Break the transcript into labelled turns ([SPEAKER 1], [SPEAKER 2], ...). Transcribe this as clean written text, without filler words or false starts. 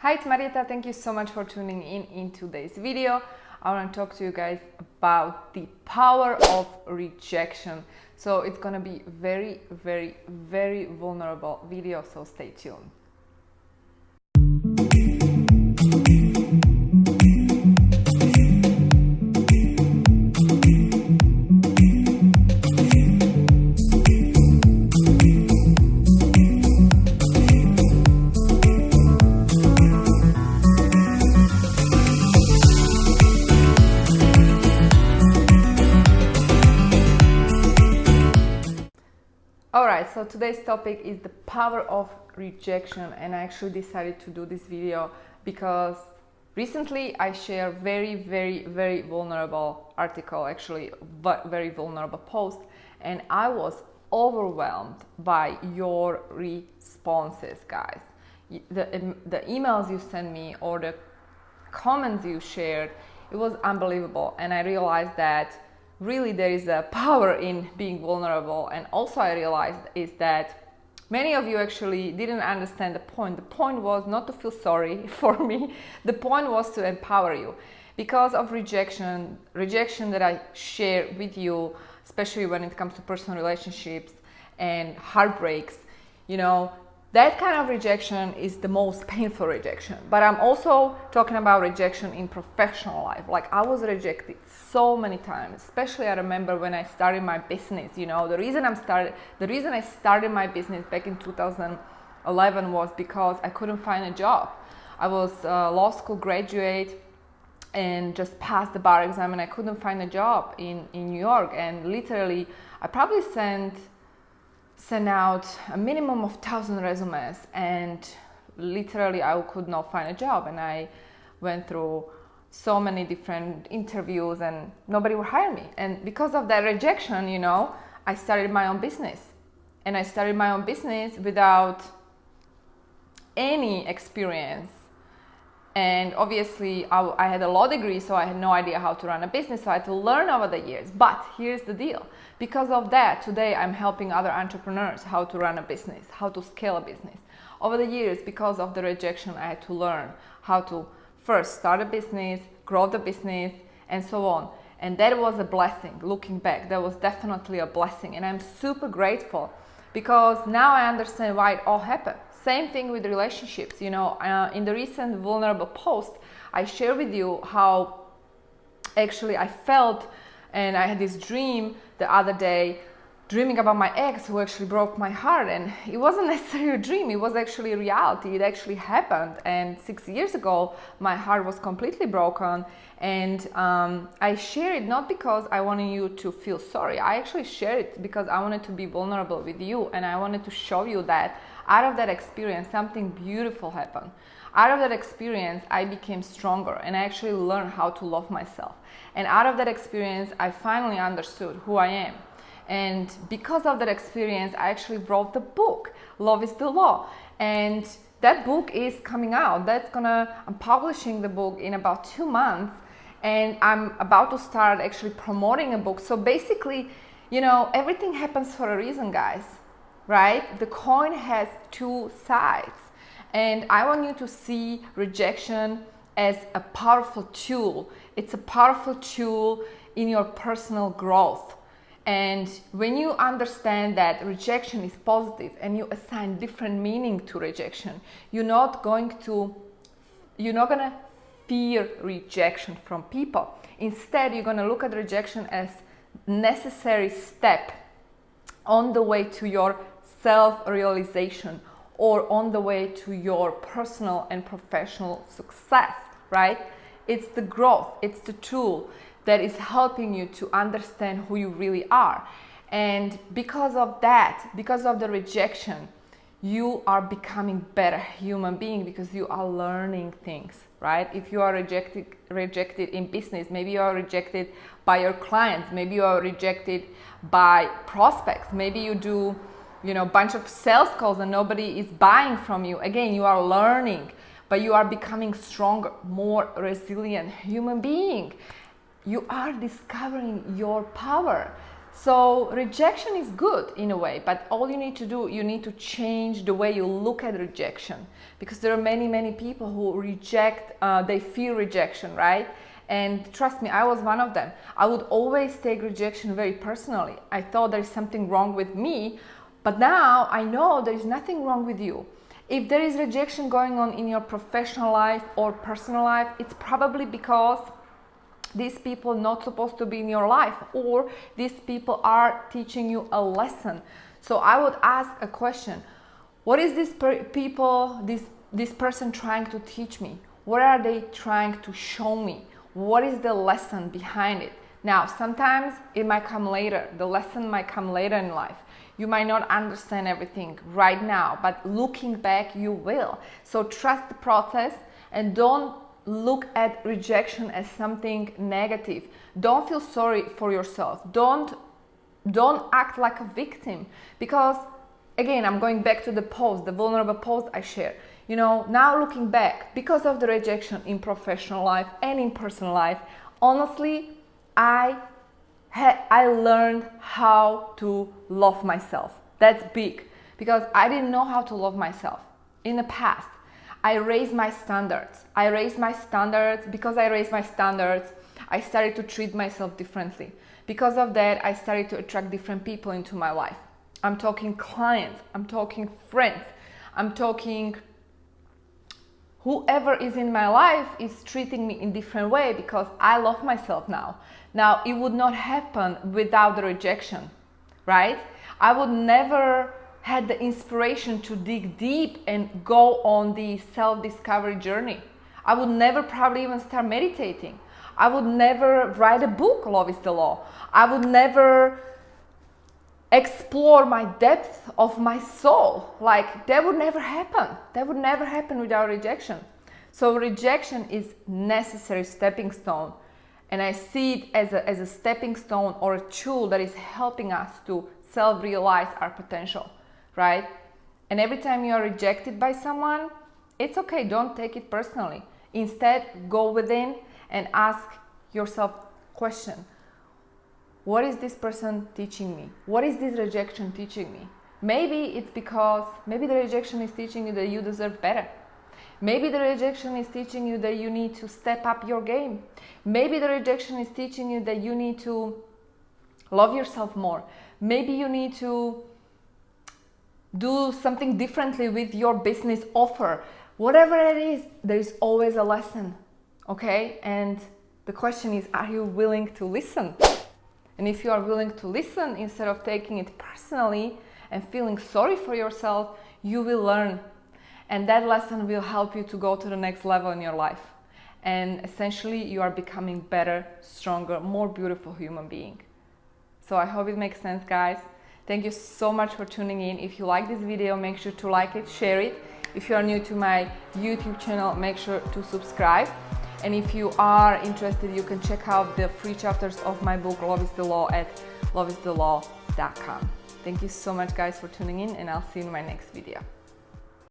[SPEAKER 1] Hi, it's Marieta. Thank you so much for tuning in today's video. I want to talk to you guys about the power of rejection. So it's going to be very, very, very vulnerable video, so stay tuned. Alright, so today's topic is the power of rejection, and I actually decided to do this video because recently I shared very vulnerable article, actually very vulnerable post, and I was overwhelmed by your responses, guys. The emails you sent me or the comments you shared, it was unbelievable, and I realized that really there is a power in being vulnerable. And also I realized is that many of you actually didn't understand the point. The point was not to feel sorry for me. The point was to empower you because of rejection that I share with you, especially when it comes to personal relationships and heartbreaks. You know, that kind of rejection is the most painful rejection. But I'm also talking about rejection in professional life. Like, I was rejected so many times, especially I remember when I started my business. You know, the reason I started my business back in 2011 was because I couldn't find a job. I was a law school graduate and just passed the bar exam, and I couldn't find a job in New York. And literally, I probably sent out a minimum of 1,000 resumes, and literally I could not find a job. And I went through so many different interviews and nobody would hire me. And because of that rejection, you know, I started my own business. And I started my own business without any experience. And obviously I had a law degree, so I had no idea how to run a business, so I had to learn over the years. But here's the deal. Because of that, today I'm helping other entrepreneurs how to run a business, how to scale a business. Over the years, because of the rejection, I had to learn how to first start a business, grow the business, and so on. And that was a blessing. Looking back, that was definitely a blessing. And I'm super grateful because now I understand why it all happened. Same thing with relationships. You know, in the recent vulnerable post, I share with you how actually I felt, and I had this dream the other day, dreaming about my ex who actually broke my heart. And it wasn't necessarily a dream, it was actually a reality. It actually happened. And 6 years ago, my heart was completely broken. And I share it not because I wanted you to feel sorry. I actually share it because I wanted to be vulnerable with you, and I wanted to show you that out of that experience, something beautiful happened. Out of that experience, I became stronger, and I actually learned how to love myself. And out of that experience, I finally understood who I am. And because of that experience, I actually wrote the book, Love is the Law. And that book is coming out. I'm publishing the book in about 2 months, and I'm about to start actually promoting a book. So basically, you know, everything happens for a reason, guys. Right? The coin has two sides, and I want you to see rejection as a powerful tool. It's a powerful tool in your personal growth. And when you understand that rejection is positive and you assign different meaning to rejection, you're not gonna fear rejection from people. Instead, you're gonna look at rejection as necessary step on the way to your self-realization, or on the way to your personal and professional success, right? It's the growth, it's the tool that is helping you to understand who you really are. And because of that, because of the rejection, you are becoming better human being because you are learning things, right? If you are rejected in business, maybe you are rejected by your clients, maybe you are rejected by prospects, maybe you do, you know, bunch of sales calls and nobody is buying from you. Again, you are learning, but you are becoming stronger, more resilient human being. You are discovering your power. So rejection is good in a way, but all you need to do, you need to change the way you look at rejection, because there are many people who reject, they fear rejection, right? And trust me, I was one of them. I would always take rejection very personally. I thought there is something wrong with me, but now I know there is nothing wrong with you. If there is rejection going on in your professional life or personal life, it's probably because these people are not supposed to be in your life, or these people are teaching you a lesson. So I would ask a question: what is this person trying to teach me? What are they trying to show me? What is the lesson behind it? Now, sometimes it might come later. The lesson might come later in life. You might not understand everything right now, but looking back, you will. So trust the process and don't look at rejection as something negative. Don't feel sorry for yourself. Don't act like a victim, because again, I'm going back to the post, the vulnerable post I shared. You know, now looking back, because of the rejection in professional life and in personal life, honestly, I learned how to love myself. That's big, because I didn't know how to love myself in the past. I raised my standards. Because I raised my standards, I started to treat myself differently. Because of that, I started to attract different people into my life. I'm talking clients, I'm talking friends, I'm talking whoever is in my life is treating me in a different way, because I love myself now. Now, it would not happen without the rejection, right? I would never had the inspiration to dig deep and go on the self-discovery journey. I would never probably even start meditating. I would never write a book, Love is the Law. I would never explore my depth of my soul. Like, that would never happen. That would never happen without rejection. So rejection is necessary stepping stone. And I see it as a stepping stone or a tool that is helping us to self-realize our potential, right? And every time you are rejected by someone, it's okay, don't take it personally. Instead, go within and ask yourself question: what is this person teaching me? What is this rejection teaching me? Maybe it's because, maybe the rejection is teaching you that you deserve better. Maybe the rejection is teaching you that you need to step up your game. Maybe the rejection is teaching you that you need to love yourself more. Maybe you need to do something differently with your business offer. Whatever it is, there is always a lesson, okay? And the question is, are you willing to listen? And if you are willing to listen instead of taking it personally and feeling sorry for yourself, you will learn. And that lesson will help you to go to the next level in your life. And essentially, you are becoming better, stronger, more beautiful human being. So I hope it makes sense, guys. Thank you so much for tuning in. If you like this video, make sure to like it, share it. If you are new to my YouTube channel, make sure to subscribe. And if you are interested, you can check out the free chapters of my book, Love is the Law, at loveisthelaw.com. Thank you so much, guys, for tuning in, and I'll see you in my next video.